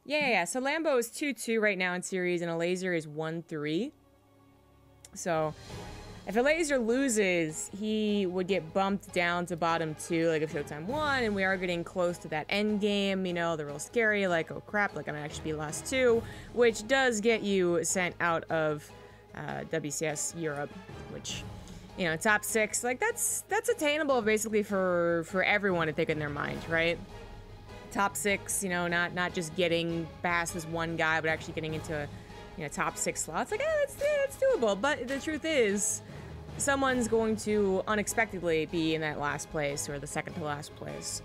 Yeah. So Lambo is 2-2 right now in series, and Elazer is 1-3. So if Elazer loses, he would get bumped down to bottom 2, like if Showtime won, and we are getting close to that end game, you know, the real scary, like, oh crap, like I might actually be last 2, which does get you sent out of WCS Europe, which, you know, top 6, like that's attainable basically for everyone to think in their mind, right? Top 6, you know, not just getting past this one guy, but actually getting into, you know, top 6 slots. Like, it's doable. But the truth is, someone's going to unexpectedly be in that last place or the second to last place.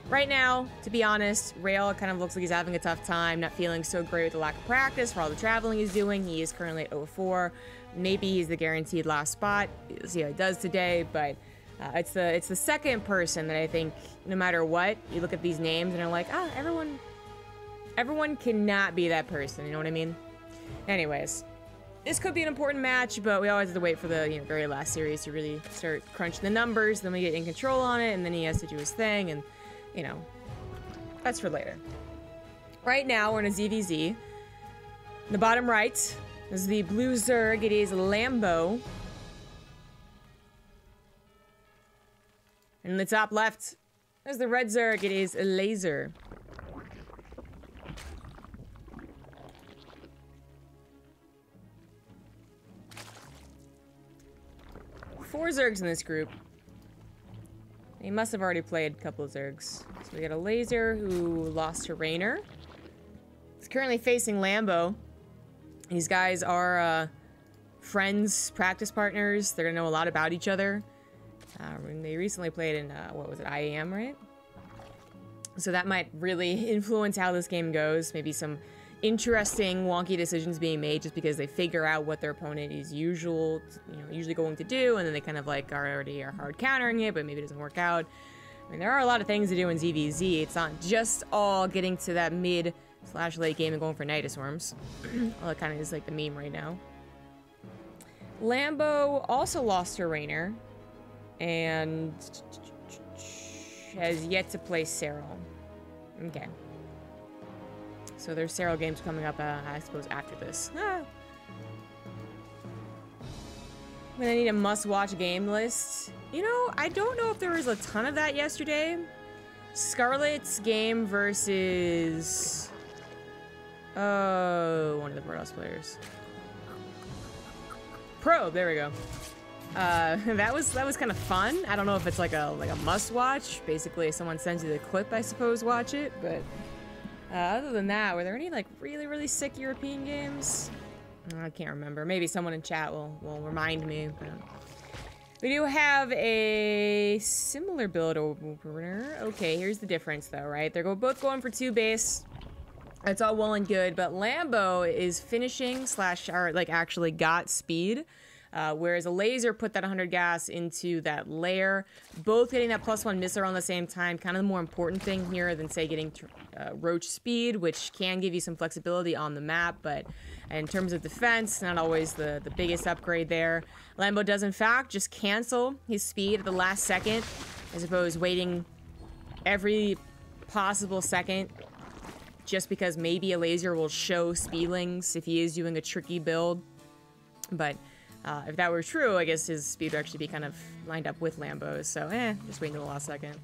Right now, to be honest, Rail kind of looks like he's having a tough time, not feeling so great with the lack of practice for all the traveling he's doing. He is currently at 0-4. Maybe he's the guaranteed last spot. We'll see how he does today, but it's the second person that I think, no matter what, you look at these names and are like, ah, everyone cannot be that person, you know what I mean? Anyways, this could be an important match, but we always have to wait for the, you know, very last series to really start crunching the numbers, then we get in control on it, and then he has to do his thing, and, you know, that's for later. Right now, we're in a ZVZ. In the bottom right is the blue Zerg. It is Lambo. And in the top left, there's the red Zerg. It is Elazer. Four Zergs in this group. He must have already played a couple of Zergs. So we got a Elazer who lost to Rainer. He's currently facing Lambo. These guys are friends, practice partners. They're gonna know a lot about each other. They recently played in, what was it, IAM, right? So that might really influence how this game goes. Maybe some interesting, wonky decisions being made just because they figure out what their opponent is usually going to do, and then they kind of like are hard countering it, but maybe it doesn't work out. I mean, there are a lot of things to do in ZVZ. It's not just all getting to that mid/late game and going for Nitoswarms. Well, that kind of is like the meme right now. Lambo also lost to Rainer, and has yet to play Serral. Okay. So there's Serral games coming up, I suppose, after this. I'm gonna need a must-watch game list. You know, I don't know if there was a ton of that yesterday. Scarlet's game versus... oh, one of the Protoss players. Probe, there we go. That was kind of fun. I don't know if it's like a must-watch. Basically, if someone sends you the clip, I suppose, watch it, but... other than that, were there any like really sick European games? I can't remember. Maybe someone in chat will remind me. But we do have a similar build opener. Okay, here's the difference though, right? They're both going for 2 base. That's all well and good, but Lambo is finishing / like actually got speed. Whereas Elazer put that 100 gas into that lair. Both getting that +1 missile on the same time, kind of the more important thing here than, say, getting roach speed, which can give you some flexibility on the map, but in terms of defense, not always the biggest upgrade there. Lambo does, in fact, just cancel his speed at the last second, as opposed to waiting every possible second, just because maybe Elazer will show speedlings if he is doing a tricky build. But... if that were true, I guess his speed would actually be kind of lined up with Lambo's, so just waiting until the last second.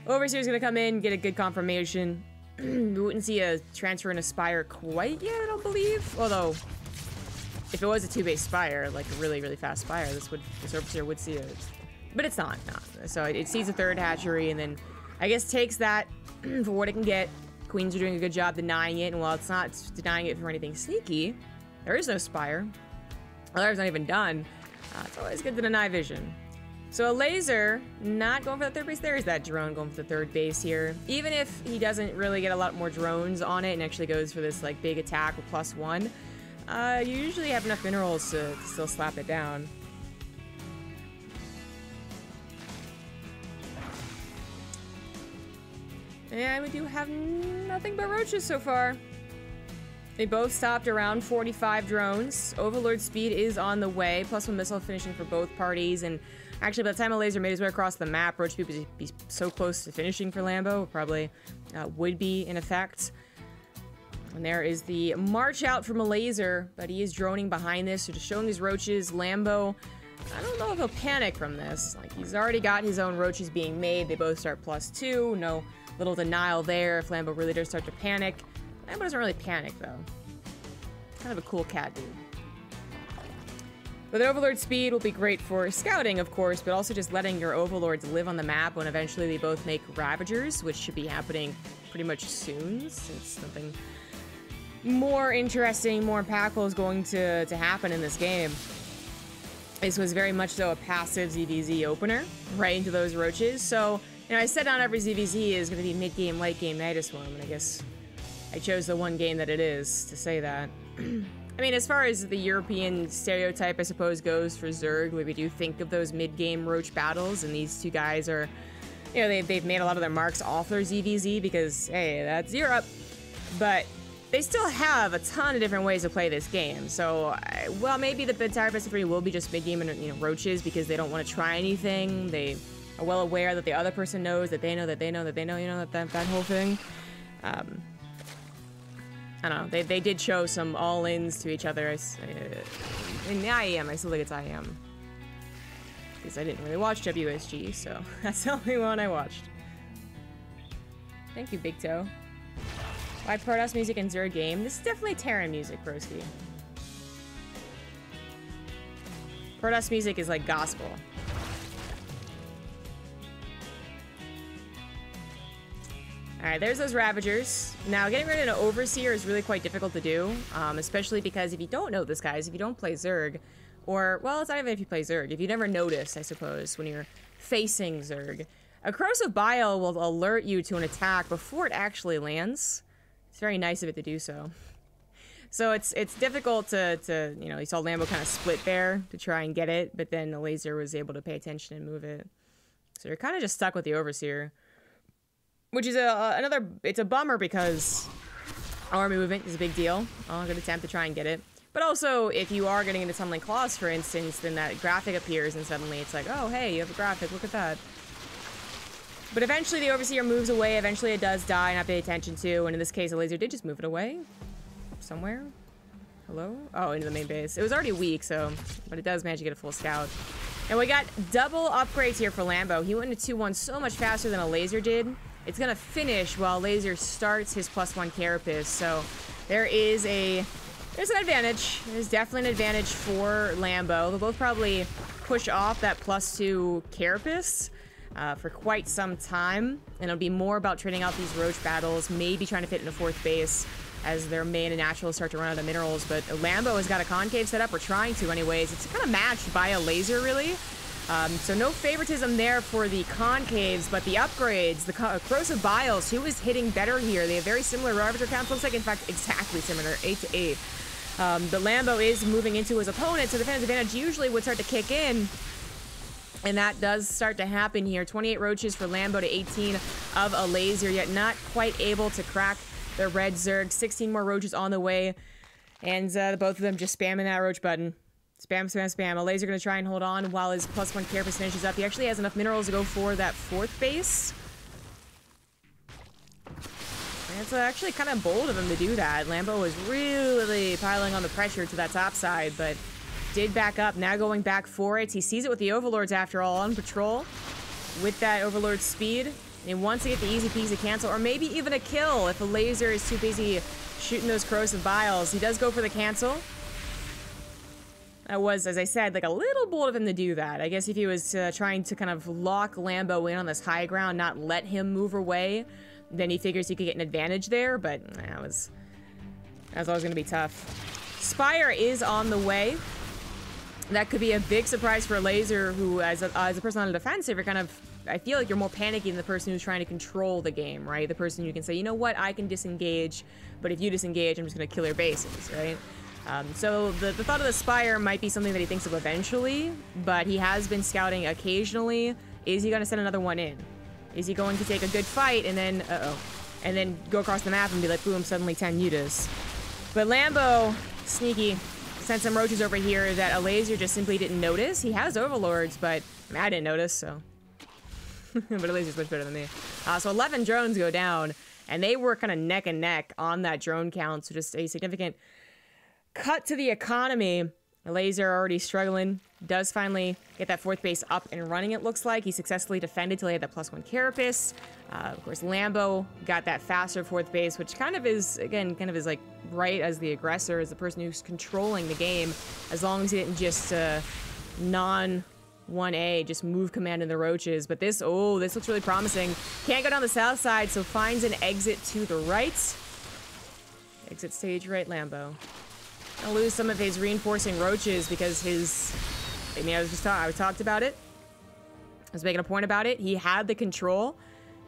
Overseer's gonna come in, get a good confirmation. We wouldn't see a transfer in a Spire quite yet, I don't believe. Although, if it was a 2-base Spire, like a really fast Spire, this Overseer would see it. But it's not. So it sees a 3rd hatchery, and then I guess takes that for what it can get. Queens are doing a good job denying it, and while it's not denying it for anything sneaky, there is no Spire. Alarm's not even done. It's always good to deny vision. So Elazer not going for the 3rd base. There's that drone going for the 3rd base here. Even if he doesn't really get a lot more drones on it and actually goes for this like big attack with +1, you usually have enough minerals to still slap it down. And we do have nothing but roaches so far. They both stopped around 45 drones. Overlord speed is on the way. +1 missile finishing for both parties. And actually, by the time Elazer made his way across the map, roach speed would be so close to finishing for Lambo. Probably would be in effect. And there is the march out from Elazer, but he is droning behind this, so just showing these roaches. Lambo, I don't know if he'll panic from this. Like, he's already got his own roaches being made. They both start +2. No little denial there if Lambo really does start to panic. Lambo doesn't really panic, though. Kind of a cool cat, dude. But the Overlord speed will be great for scouting, of course, but also just letting your Overlords live on the map when eventually they both make Ravagers, which should be happening pretty much soon, since something more interesting, more impactful is going to happen in this game. This was very much so a passive ZVZ opener, right into those roaches. So, you know, I said not every ZVZ is going to be mid-game, late-game Nidus Swarm, and I guess I chose the one game that it is to say that. I mean, as far as the European stereotype, I suppose, goes for Zerg, we do think of those mid-game roach battles, and these two guys are, you know, they've made a lot of their marks off their ZVZ because, hey, that's Europe. But they still have a ton of different ways to play this game. So, well, maybe the entire best of 3 will be just mid-game and, you know, roaches because they don't want to try anything. They are well aware that the other person knows that they know that they know that they know, you know, that whole thing. I don't know. They did show some all-ins to each other. In the IEM, I still think it's IEM. Because I didn't really watch WSG, so that's the only one I watched. Thank you, Big Toe. Why Protoss music in Zerg game? This is definitely Terran music, broski. Protoss music is like gospel. Alright, there's those Ravagers. Now, getting rid of an Overseer is really quite difficult to do, especially because if you don't know this, guys, if you don't play Zerg, or, well, it's not even if you play Zerg, if you never notice, I suppose, when you're facing Zerg, a Corrosive Bile will alert you to an attack before it actually lands. It's very nice of it to do so. So it's difficult to you know, you saw Lambo kind of split there to try and get it, but then the Elazer was able to pay attention and move it. So you're kind of just stuck with the Overseer. Which is it's a bummer because army movement is a big deal. I'm going to attempt to try and get it. But also, if you are getting into Tunneling Claws, for instance, then that graphic appears and suddenly it's like, oh, hey, you have a graphic, look at that. But eventually the Overseer moves away, eventually it does die and I pay attention to, and in this case, the Elazer did just move it away. Somewhere? Hello? Oh, into the main base. It was already weak, so, but it does manage to get a full scout. And we got double upgrades here for Lambo. He went into 2-1 so much faster than Elazer did. It's gonna finish while Elazer starts his +1 Carapace, so there's an advantage. There's definitely an advantage for Lambo. They'll both probably push off that +2 Carapace for quite some time, and it'll be more about trading out these roach battles, maybe trying to fit in a 4th base as their main and naturals start to run out of minerals. But Lambo has got a concave set up, or trying to anyways. It's kind of matched by Elazer, really. So no favoritism there for the concaves, but the upgrades, the Corrosive Biles, who is hitting better here? They have very similar Ravager counts, looks like, in fact, exactly similar, 8 to 8. The Lambo is moving into his opponent, so the defense advantage usually would start to kick in, and that does start to happen here. 28 roaches for Lambo to 18 of Elazer, yet not quite able to crack the red Zerg. 16 more roaches on the way, and both of them just spamming that roach button. Spam, spam, spam. Elazer gonna try and hold on while his +1 Carapace finishes up. He actually has enough minerals to go for that 4th base. And it's actually kind of bold of him to do that. Lambo was really piling on the pressure to that top side, but did back up. Now going back for it. He sees it with the Overlords, after all, on patrol with that Overlord speed. And he wants to get the easy peasy cancel, or maybe even a kill if Elazer is too busy shooting those Corrosive Biles. He does go for the cancel. That was, as I said, like a little bold of him to do that. I guess if he was trying to kind of lock Lambo in on this high ground, not let him move away, then he figures he could get an advantage there, but that was always going to be tough. Spire is on the way. That could be a big surprise for Elazer, who, as a person on the defensive, you're kind of, I feel like you're more panicky than the person who's trying to control the game, right? The person who can say, you know what, I can disengage, but if you disengage, I'm just going to kill your bases, right? So the thought of the Spire might be something that he thinks of eventually, but he has been scouting occasionally. Is he going to send another one in? Is he going to take a good fight and then, and then go across the map and be like, boom, suddenly 10 Udas? But Lambo, sneaky, sent some roaches over here that Elazer just simply didn't notice. He has Overlords, but I, I didn't notice, so. But Elazer's much better than me. So 11 drones go down. And they were kind of neck and neck on that drone count. So just a significant cut to the economy. Elazer already struggling. Does finally get that fourth base up and running, it looks like. He successfully defended till he had that +1 carapace. Of course, Lambo got that faster fourth base, which kind of is, again, kind of is like right as the aggressor, as the person who's controlling the game, as long as he didn't just non-1A, just move command in the roaches. But this, oh, this looks really promising. Can't go down the south side, so finds an exit to the right. Exit stage right, Lambo. Gonna lose some of his reinforcing roaches because his, I mean, I talked about it. I was making a point about it. He had the control,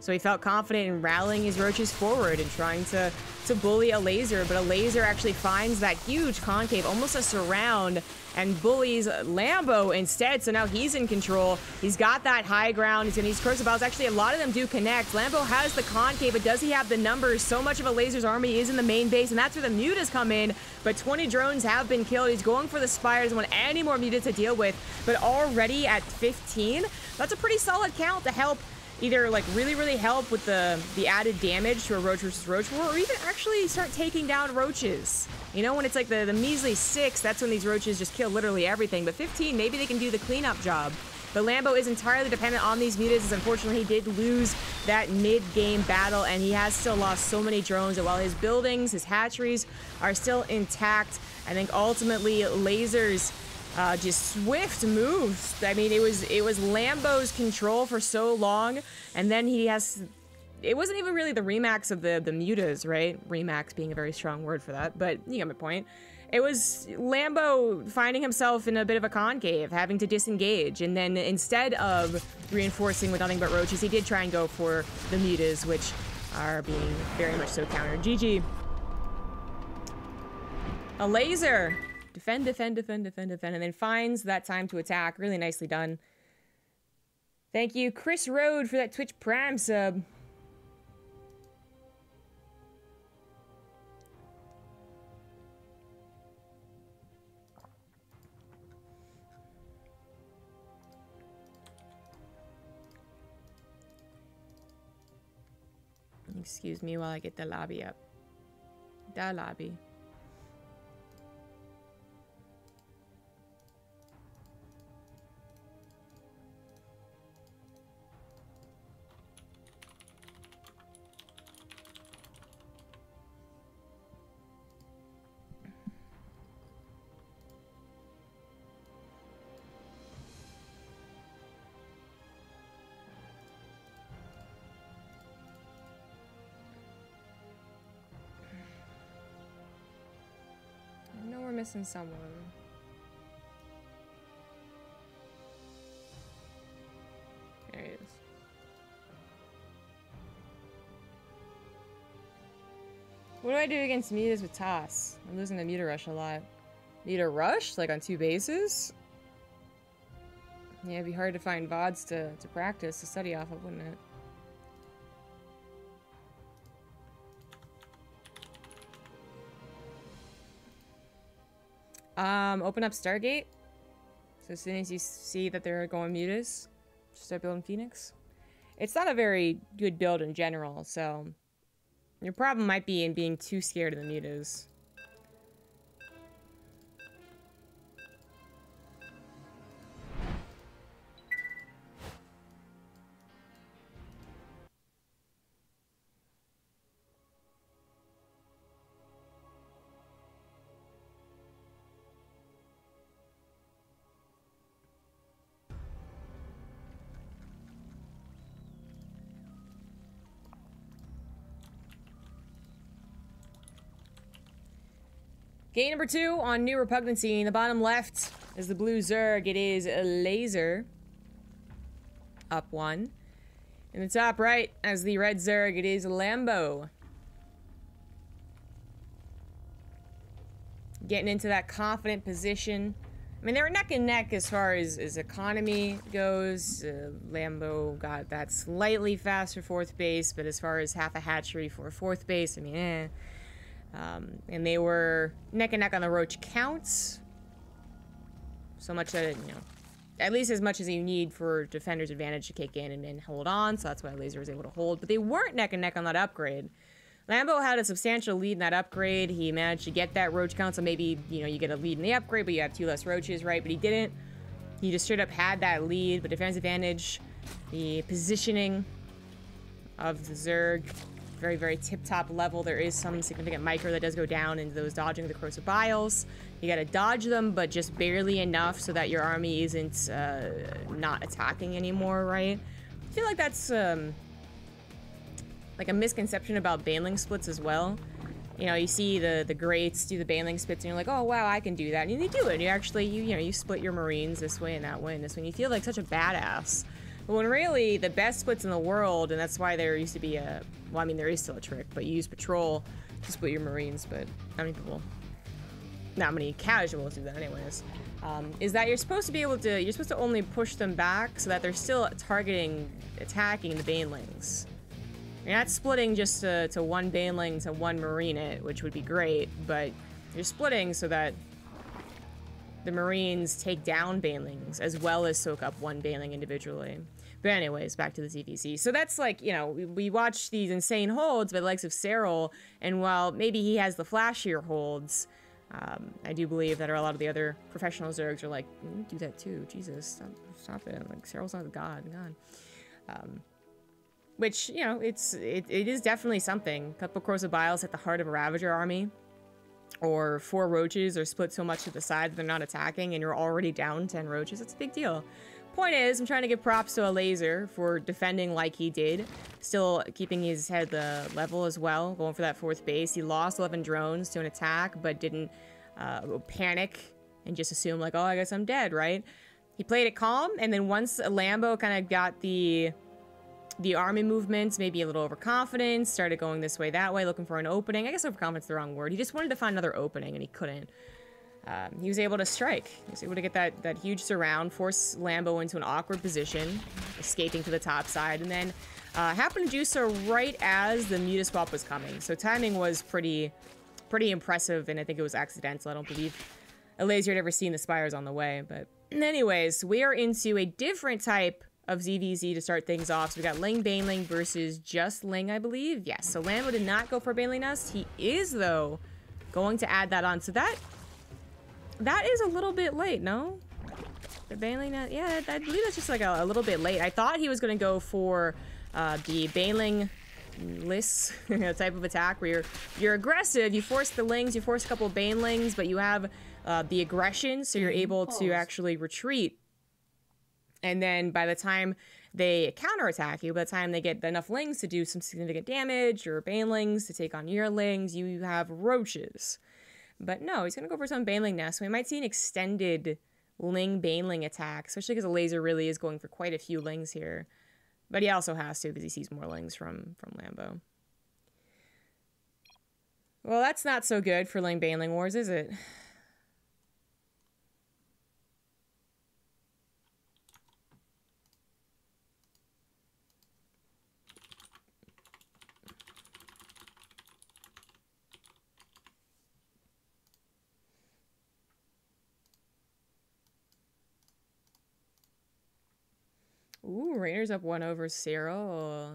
so he felt confident in rallying his roaches forward and trying to bully Elazer, but Elazer actually finds that huge concave, almost a surround, and bullies Lambo instead, so now he's in control. He's got that high ground. He's gonna use corrosive balls. Actually, a lot of them do connect. Lambo has the concave, but does he have the numbers? So much of Elazer's army is in the main base, and that's where the mutas come in, but 20 drones have been killed. He's going for the spire. Doesn't want any more mutas to deal with, but already at 15, that's a pretty solid count to help either like really help with the added damage to a roach versus roach war, or even actually start taking down roaches. You know, when it's like the measly 6, that's when these roaches just kill literally everything. But 15, maybe they can do the cleanup job. But Lambo is entirely dependent on these mutas, as unfortunately he did lose that mid-game battle, and he has still lost so many drones that while his buildings, his hatcheries are still intact, I think ultimately Lazer's just swift moves. I mean, it was Lambo's control for so long, and then he has. It wasn't even really the remax of the mutas, right? Remax being a very strong word for that, but you get my point. It was Lambo finding himself in a bit of a concave, having to disengage, and then instead of reinforcing with nothing but roaches, he did try and go for the mutas, which are being very much so countered. GG. Elazer. Defend, and then finds that time to attack. Really nicely done. Thank you, Chris Rode, for that Twitch Prime sub. Excuse me while I get the lobby up. The lobby. Missing someone. There he is. What do I do against mutas with toss? I'm losing the muta rush a lot. Muta rush? Like on 2 bases? Yeah, it'd be hard to find VODs to practice, to study off of, wouldn't it? Open up Stargate. So as soon as you see that they're going mutas, start building Phoenix. It's not a very good build in general, so your problem might be in being too scared of the mutas. Game number 2 on New Repugnancy. In the bottom left is the blue Zerg. It is Elazer. Up 1. In the top right, as the red Zerg, it is Lambo. Getting into that confident position. I mean, they were neck and neck as far as economy goes. Lambo got that slightly faster 4th base, but as far as half a hatchery for 4th base, I mean, eh. And they were neck and neck on the roach counts. So much that, you know, at least as much as you need for defender's advantage to kick in and hold on. So that's why Elazer was able to hold. But they weren't neck and neck on that upgrade. Lambo had a substantial lead in that upgrade. He managed to get that roach count, so maybe, you know, you get a lead in the upgrade, but you have 2 less roaches, right? But he didn't. He just straight up had that lead, but defense advantage, the positioning of the Zerg, very, very tip-top level. There is some significant micro that does go down into those dodging of the corrosive biles. You gotta dodge them, but just barely enough so that your army isn't not attacking anymore, right? I feel like that's like a misconception about baneling splits as well. You know, you see the greats do the baneling splits, and you're like, oh wow, I can do that, and you do it. You actually, you know, you split your marines this way and that way and this way, and you feel like such a badass. But when really the best splits in the world, and that's why there used to be a, well, I mean there is still a trick, but you use patrol to split your marines. But how many people? Not many casuals do that, anyways. Is that you're supposed to be able to, you're supposed to only push them back so that they're still attacking the banelings. You're not splitting just to one baneling to one marine it, which would be great, but you're splitting so that the marines take down banelings as well as soak up one baneling individually. But anyways, back to the ZVZ. So that's like, you know, we watch these insane holds by the likes of Cyril, and while maybe he has the flashier holds, I do believe that a lot of the other professional Zergs are like, do that too, Jesus, stop it. Like, Cyril's not a god. Which, you know, it is definitely something. A couple corrosive biles at the heart of a Ravager army, or 4 roaches are split so much to the side that they're not attacking, and you're already down 10 roaches. It's a big deal. Point is, I'm trying to give props to Elazer for defending like he did, still keeping his head level as well, going for that 4th base. He lost 11 drones to an attack, but didn't panic and just assume like, oh, I guess I'm dead, right? He played it calm, and then once Lambo kind of got the army movements, maybe a little overconfident, started going this way, that way, looking for an opening. I guess overconfident's the wrong word. He just wanted to find another opening, and he couldn't. He was able to strike. He was able to get that huge surround, force Lambo into an awkward position, escaping to the top side, and then happened to do so right as the Muta swap was coming. So timing was pretty impressive, and I think it was accidental. I don't believe Elazer had ever seen the spires on the way. But anyways, we are into a different type of ZVZ to start things off. So we got Ling Baneling versus just Ling, I believe. Yes, so Lambo did not go for a Baneling Nest. He is, though, going to add that on. So that is a little bit late, no? The Baneling Nest, yeah, I believe that's just like a little bit late. I thought he was going to go for the Baneling-less type of attack where you're aggressive, you force the Lings, you force a couple Banelings, but you have the aggression, so you're able to actually retreat. And then by the time they counterattack you, by the time they get enough Lings to do some significant damage, or Banelings to take on your Lings, you have roaches. But no, he's going to go for some Baneling Nest. So we might see an extended Ling Baneling attack, especially because Elazer really is going for quite a few Lings here. But he also has to because he sees more Lings from Lambo. Well, that's not so good for Ling Baneling Wars, is it? Ooh, Rainer's up 1 over Cyril.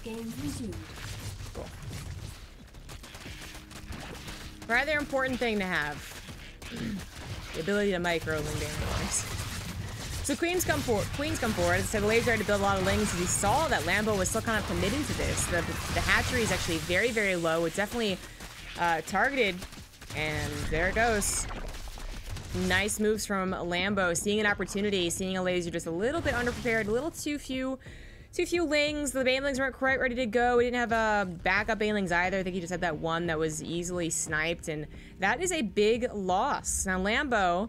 Game resumed. Cool. Rather important thing to have. The ability to micro Ling Baneling Wars. So Queens come forward. As I said, Elazer had to build a lot of Lings because he saw that Lambo was still kind of committing to this. The hatchery is actually very, very low. It's definitely targeted. And there it goes. Nice moves from Lambo. Seeing an opportunity, seeing Elazer just a little bit underprepared, a little too few Lings. The Banelings weren't quite ready to go. We didn't have backup Banelings either. I think he just had that one that was easily sniped, and that is a big loss. Now Lambo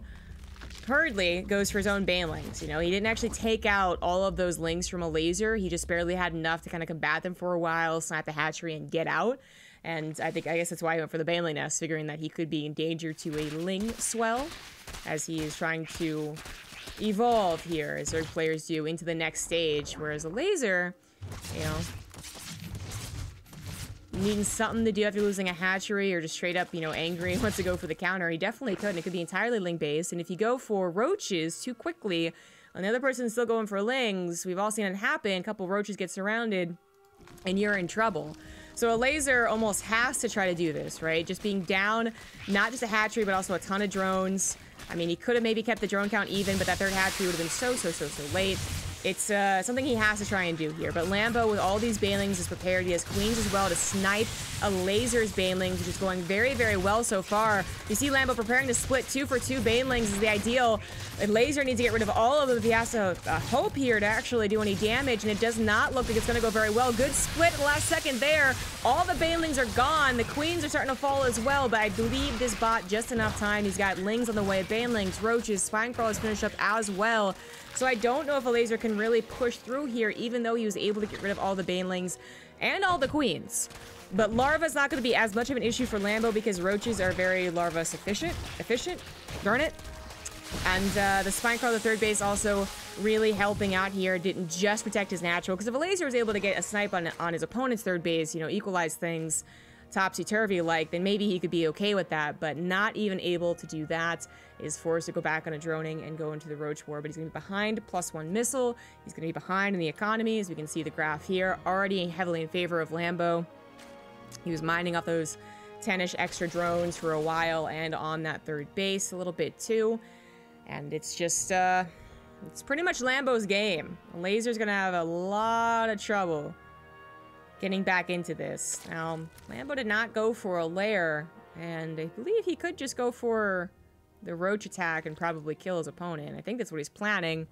hurriedly goes for his own Banelings. You know, he didn't actually take out all of those Lings from Elazer. He just barely had enough to kind of combat them for a while, snipe the hatchery, and get out. And I guess that's why he went for the Baneling Nest, figuring that he could be in danger to a Ling Swell, as he is trying to evolve here, as Zerg players do, into the next stage. Whereas Elazer, you know, needing something to do after losing a hatchery, or just straight up, you know, angry and wants to go for the counter, he definitely could, and it could be entirely Ling based. And if you go for roaches too quickly, and the other person's still going for Lings, we've all seen it happen, a couple roaches get surrounded, and you're in trouble. So Elazer almost has to try to do this, right? Just being down, not just a hatchery, but also a ton of drones. I mean, he could have maybe kept the drone count even, but that third hatchery would have been so late. It's something he has to try and do here. But Lambo, with all these Banelings, is prepared. He has Queens as well to snipe Elazer's Banelings, which is going very, very well so far. You see Lambo preparing to split 2 for 2 Banelings is the ideal. Elazer needs to get rid of all of them if he has to hope here to actually do any damage, and it does not look like it's going to go very well. Good split at the last second there. All the Banelings are gone. The Queens are starting to fall as well, but I believe this bot just enough time. He's got Lings on the way, Banelings, Roaches, Spinecrawlers finished up as well. So I don't know if Elazer can really push through here, even though he was able to get rid of all the Banelings and all the Queens. But Larva's not going to be as much of an issue for Lambo because Roaches are very Larva efficient, darn it. And the Spinecrawler, the third base, also really helping out here. Didn't just protect his natural, because if Elazer was able to get a snipe on his opponent's third base, you know, equalize things topsy-turvy like, then maybe he could be okay with that, but not even able to do that. Is forced to go back on a droning and go into the Roach War, but he's going to be behind +1 missile. He's going to be behind in the economy, as we can see the graph here, already heavily in favor of Lambo. He was mining up those 10-ish extra drones for a while and on that third base a little bit too. And it's just, it's pretty much Lambo's game. Elazer's going to have a lot of trouble getting back into this. Now, Lambo did not go for a lair, and I believe he could just go for the Roach attack and probably kill his opponent. I think that's what he's planning.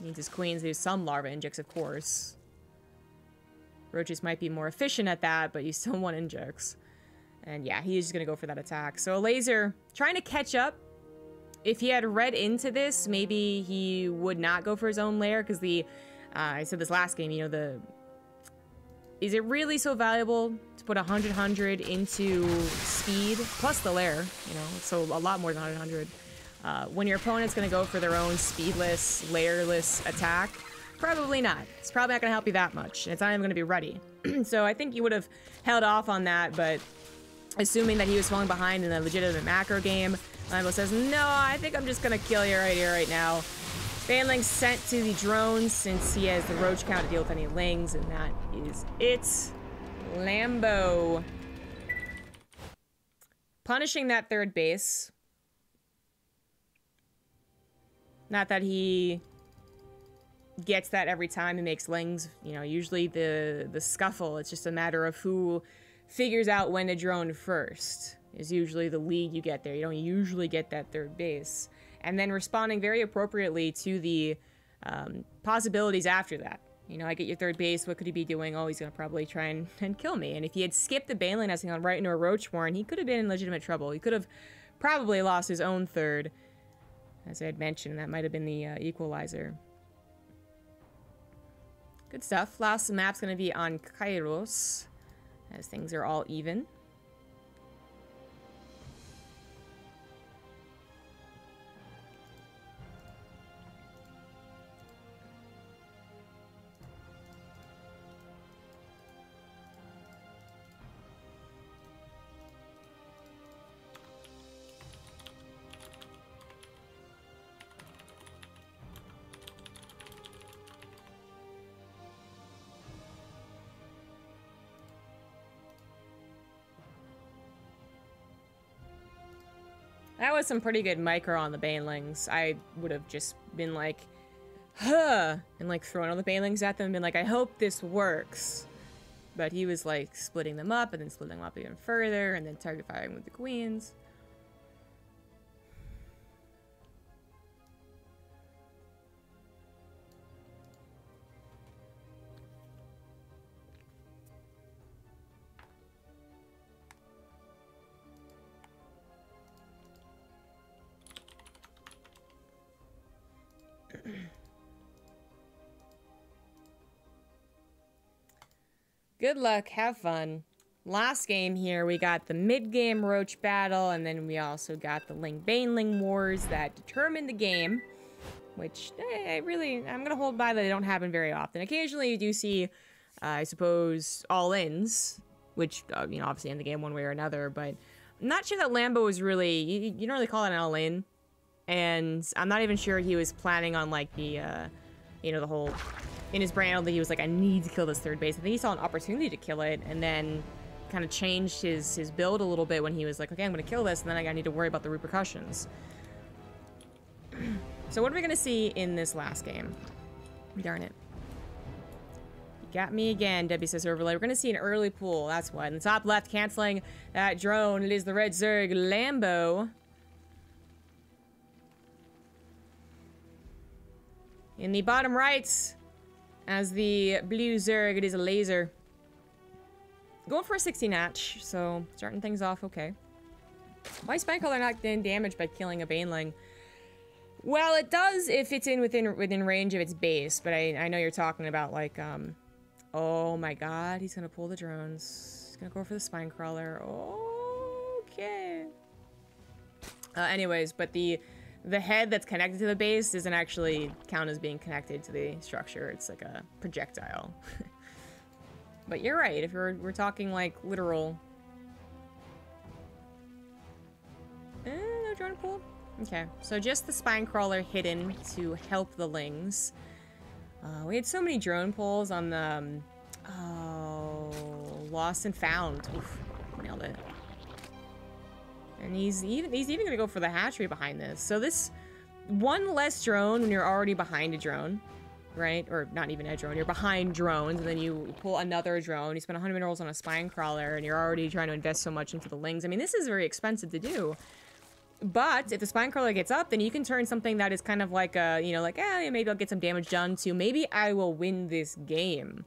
Needs his Queens to do some larva injects, of course. Roaches might be more efficient at that, but you still want injects. And yeah, he's just going to go for that attack. So Elazer trying to catch up. If he had read into this, maybe he would not go for his own lair, because the, I said this last game, you know, is it really so valuable to put 100 into speed plus the lair? You know, so a lot more than 100. When your opponent's going to go for their own speedless, lairless attack, probably not. It's probably not going to help you that much. It's not even going to be ready. So I think you would have held off on that, but assuming that he was falling behind in a legitimate macro game, Lambo says, no, I think I'm just going to kill you right here, right now. Banling sent to the drones since he has the Roach count to deal with any Lings, and that is it. Lambo punishing that third base. Not that he gets that every time he makes Lings. You know, usually the scuffle, it's just a matter of who figures out when to drone first. Is usually the lead you get there. You don't usually get that third base. And then responding very appropriately to the possibilities after that. You know, I get your third base, what could he be doing? Oh, he's going to probably try and kill me. And if he had skipped the Baneling nesting on right into a Roach Warren, he could have been in legitimate trouble. He could have probably lost his own third. As I had mentioned, that might have been the equalizer. Good stuff. Last map's going to be on Kairos, as things are all even. That was some pretty good micro on the Banelings. I would have just been like, huh, and like throwing all the Banelings at them and been like, I hope this works. But he was like splitting them up and then splitting them up even further and then target firing with the Queens. Good luck. Have fun. Last game here, we got the mid-game roach battle, and then we also got the Ling-Baneling wars that determined the game, which I'm gonna hold by that they don't happen very often. Occasionally you do see, I suppose, all-ins, which, you know, obviously end the game one way or another, but I'm not sure that Lambo was really, you don't really call it an all-in, and I'm not even sure he was planning on, like, the, you know, the whole, in his brain, I don't think he was like, I need to kill this third base. I think he saw an opportunity to kill it, and then kind of changed his build a little bit when he was like, okay, I'm gonna kill this, and then I need to worry about the repercussions. So what are we gonna see in this last game? Darn it. You got me again, WCS overlay. We're gonna see an early pool, that's what. In the top left, canceling that drone, it is the red Zerg Lambo. In the bottom right, as the blue Zerg, it is a Elazer. Going for a 16 hatch, so starting things off okay. Why is Spinecrawler not getting damaged by killing a Baneling? Well, it does if it's within range of its base, but I know you're talking about like, oh my god, he's gonna pull the drones. He's gonna go for the Spinecrawler. Okay. Anyways, but the head that's connected to the base doesn't actually count as being connected to the structure. It's like a projectile. But you're right, if we're talking like literal. No drone pull? Okay, so just the Spinecrawler hidden to help the Lings. We had so many drone pulls on the Lost and Found. Oof, nailed it. And he's even gonna go for the hatchery behind this. So this one less drone when you're already behind a drone, right? Or not even a drone, you're behind drones, and then you pull another drone, you spend 100 minerals on a Spinecrawler, and you're already trying to invest so much into the Lings. I mean, this is very expensive to do. But if the Spinecrawler gets up, then you can turn something that is kind of like a, you know, like, maybe I'll get some damage done to maybe I will win this game.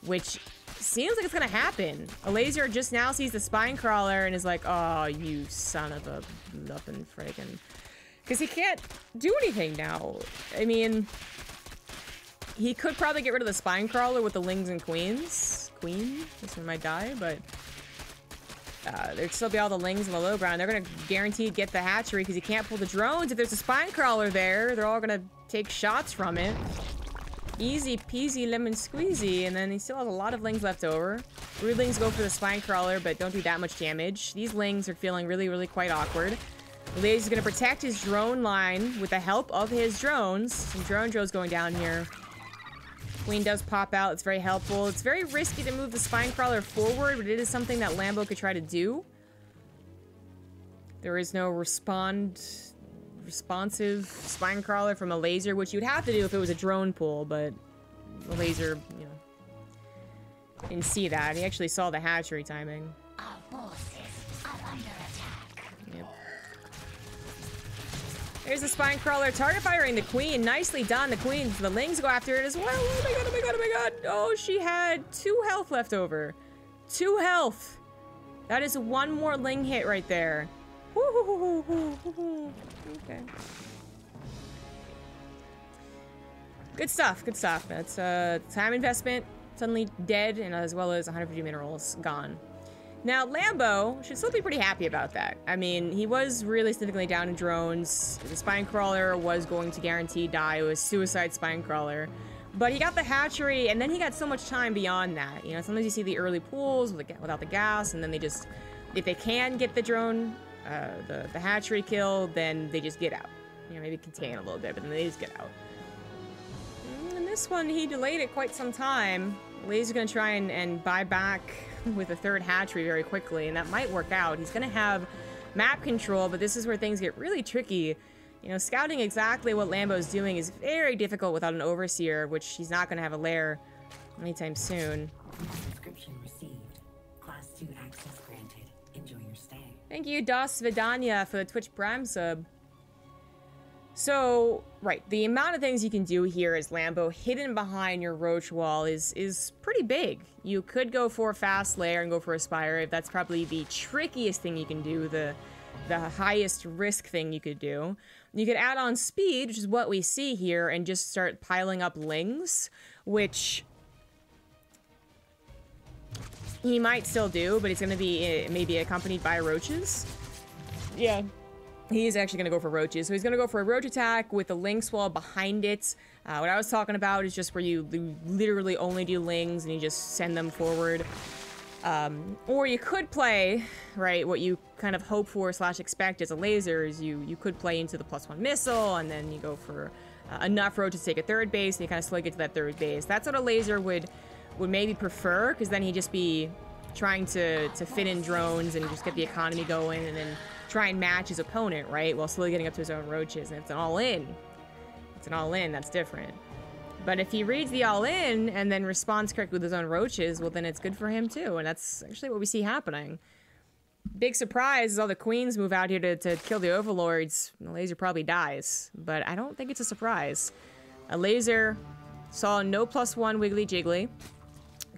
Which seems like it's gonna happen. Elazer just now sees the Spinecrawler and is like, oh, you son of a nothing friggin'. Because he can't do anything now. I mean, he could probably get rid of the Spinecrawler with the Lings and Queens. Queen? This one might die, but there'd still be all the Lings in the low ground. They're gonna guaranteed get the hatchery because he can't pull the drones. If there's a Spinecrawler there, they're all gonna take shots from it. Easy peasy lemon squeezy, and then he still has a lot of Lings left over. Broodlings go for the Spinecrawler, but don't do that much damage. These Lings are feeling really, really quite awkward. Elazer is gonna protect his drone line with the help of his drones. Some drone drills going down here. Queen does pop out, it's very helpful. It's very risky to move the Spinecrawler forward, but it is something that Lambo could try to do. There is no responsive Spinecrawler from Elazer, which you'd have to do if it was a drone pull, but Elazer, you know, didn't see that. He actually saw the hatchery timing. Our forces are under attack. Yep. There's the Spinecrawler target firing the Queen. Nicely done. The Queen, the Lings go after it as well. Oh my god, oh my god, oh my god. Oh, she had 2 health left over. 2 health. That is one more Ling hit right there. Okay. Good stuff, good stuff. That's time investment suddenly dead, and as well as 150 minerals gone. Now, Lambo should still be pretty happy about that. I mean, he was really significantly down in drones. The Spinecrawler was going to guarantee die. It was suicide Spinecrawler. But he got the hatchery, and then he got so much time beyond that. You know, sometimes you see the early pools without the gas, and then they just, if they can get the drone, the hatchery kill, then they just get out. You know, maybe contain a little bit, but then they just get out. And this one, he delayed it quite some time. Elaze's gonna try and buy back with a 3rd hatchery very quickly, and that might work out. He's gonna have map control, but this is where things get really tricky. You know, scouting exactly what Lambo's doing is very difficult without an overseer, which he's not gonna have a lair anytime soon. Subscription received. Class 2 access granted. Enjoy your stay. Thank you, Das Vidania, for the Twitch Prime sub. So, right, the amount of things you can do here as Lambo hidden behind your roach wall is pretty big. You could go for a fast lair and go for a spire. That's probably the trickiest thing you can do, the highest risk thing you could do. You could add on speed, which is what we see here, and just start piling up Lings, which He might still do, but it's going to be maybe accompanied by roaches. Yeah. He's actually going to go for roaches. So he's going to go for a roach attack with the Lynx wall behind it. What I was talking about is just where you literally only do lings and you just send them forward. Or you could play, right, what you kind of hope for / expect as a laser is you could play into the +1 missile, and then you go for enough roaches to take a third base, and you kind of slowly get to that third base. That's what a laser would maybe prefer, because then he'd just be trying to fit in drones and just get the economy going, and then try and match his opponent, right, while slowly getting up to his own roaches, and it's an all-in. It's an all-in, that's different. But if he reads the all-in and then responds correctly with his own roaches, well, then it's good for him, too. And that's actually what we see happening. Big surprise is all the queens move out here to kill the overlords. The laser probably dies. But I don't think it's a surprise. A laser saw no +1 wiggly jiggly.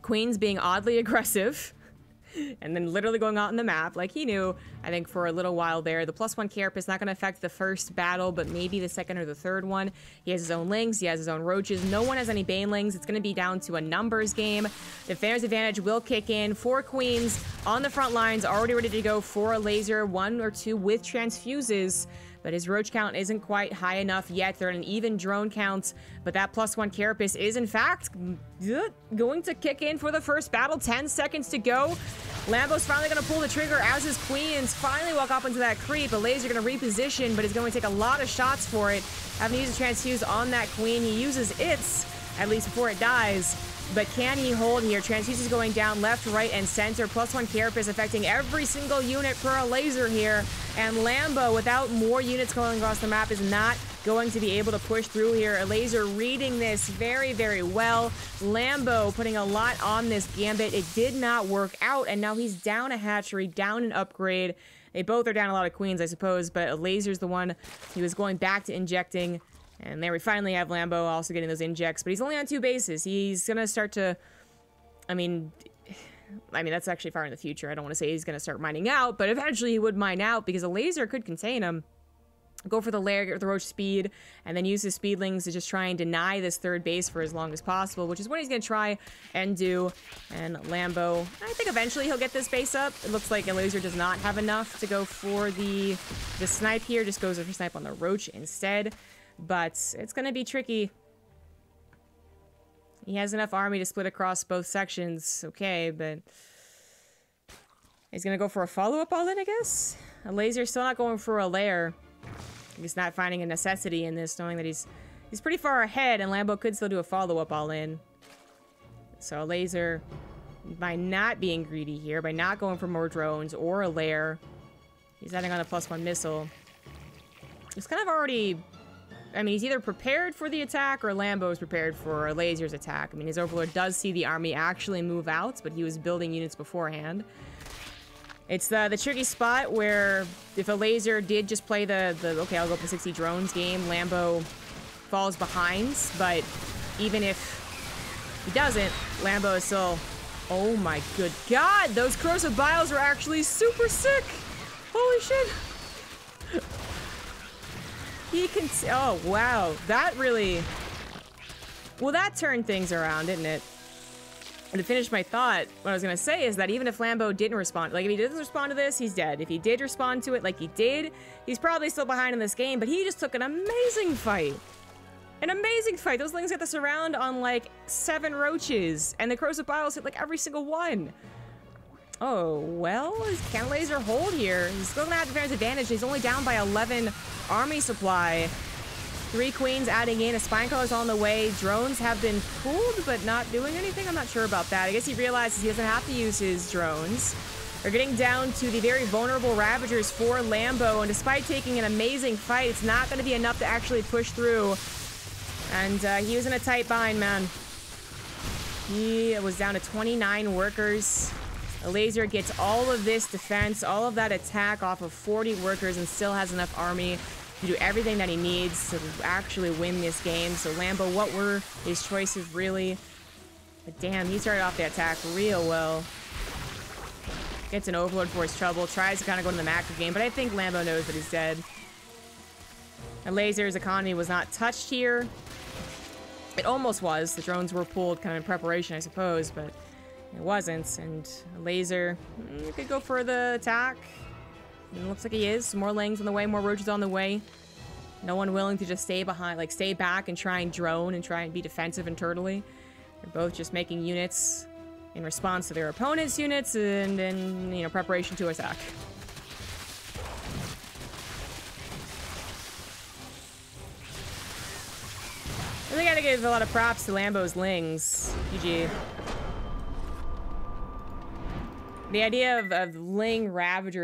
Queens being oddly aggressive. And then literally going out on the map like he knew, I think, for a little while there. The +1 carapace not going to affect the first battle, but maybe the second or the third one. He has his own lings, he has his own roaches. No one has any banelings. It's going to be down to a numbers game. Defender's advantage will kick in. 4 queens on the front lines, already ready to go for a laser. 1 or 2 with transfuses. But his roach count isn't quite high enough yet. They're in an even drone count. But that +1 carapace is, in fact, going to kick in for the first battle. 10 seconds to go. Lambo's finally going to pull the trigger as his queens finally walk up into that creep. A laser going to reposition, but it's going to take a lot of shots for it. Having to use a transfuse on that queen. He uses its, at least before it dies. But can he hold here? Transfuses going down left, right, and center. +1 carapace affecting every single unit for a laser here. And Lambo, without more units going across the map, is not going to be able to push through here. A laser reading this very, very well. Lambo putting a lot on this gambit. It did not work out, and now he's down a hatchery, down an upgrade. They both are down a lot of queens, I suppose, but a laser's the one he was going back to injecting. And there we finally have Lambo also getting those injects, but he's only on 2 bases. He's going to start to, I mean, that's actually far in the future. I don't want to say he's going to start mining out, but eventually he would mine out because a laser could contain him. Go for the lair, get the roach speed, and then use his speedlings to just try and deny this third base for as long as possible, which is what he's going to try and do. And Lambo, I think eventually he'll get this base up. It looks like a laser does not have enough to go for the snipe here. Just goes for snipe on the roach instead. But it's going to be tricky. He has enough army to split across both sections. Okay, but he's going to go for a follow-up all-in, I guess? A laser still not going for a lair. He's not finding a necessity in this, knowing that he's pretty far ahead, and Lambo could still do a follow-up all-in. So a laser, by not being greedy here, by not going for more drones or a lair, he's adding on a +1 missile. He's kind of already... I mean, he's either prepared for the attack or Lambo is prepared for a laser's attack. I mean, his overlord does see the army actually move out, but he was building units beforehand. It's the tricky spot where if a laser did just play the okay, I'll go up to 60 drones game, Lambo falls behind, but even if he doesn't, Lambo is still... Oh my good god, those corrosive biles are actually super sick! Holy shit! He can... Oh, wow. That really... Well, that turned things around, didn't it? And to finish my thought, what I was going to say is that even if Lambo didn't respond... Like, if he doesn't respond to this, he's dead. If he did respond to it like he did, he's probably still behind in this game, but he just took an amazing fight. An amazing fight. Those lings got the surround on, like, 7 roaches, and the corrosive biles hit, like, every single one. Oh, well, can laser hold here? He's still gonna have defender's advantage. He's only down by 11 army supply. 3 queens adding in. A Spinecaller's on the way. Drones have been pulled, but not doing anything. I'm not sure about that. I guess he realizes he doesn't have to use his drones. We're getting down to the very vulnerable Ravagers for Lambo, and despite taking an amazing fight, it's not going to be enough to actually push through. And he was in a tight bind, man. He was down to 29 workers. A laser gets all of this defense, all of that attack off of 40 workers and still has enough army to do everything that he needs to actually win this game. So Lambo, what were his choices really? But damn, he started off the attack real well. Gets an overload for his trouble, tries to kind of go into the macro game, but I think Lambo knows that he's dead. And Laser's economy was not touched here. It almost was. The drones were pulled kind of in preparation, I suppose, but It wasn't, and Elazer could go for the attack. And it looks like he is. More Lings on the way, more Roaches on the way. No one willing to just stay behind, like stay back and try and drone and try and be defensive and turtley. They're both just making units in response to their opponent's units and in, you know, preparation to attack. I really gotta give a lot of props to Lambo's Lings. GG. The idea of Ling Ravager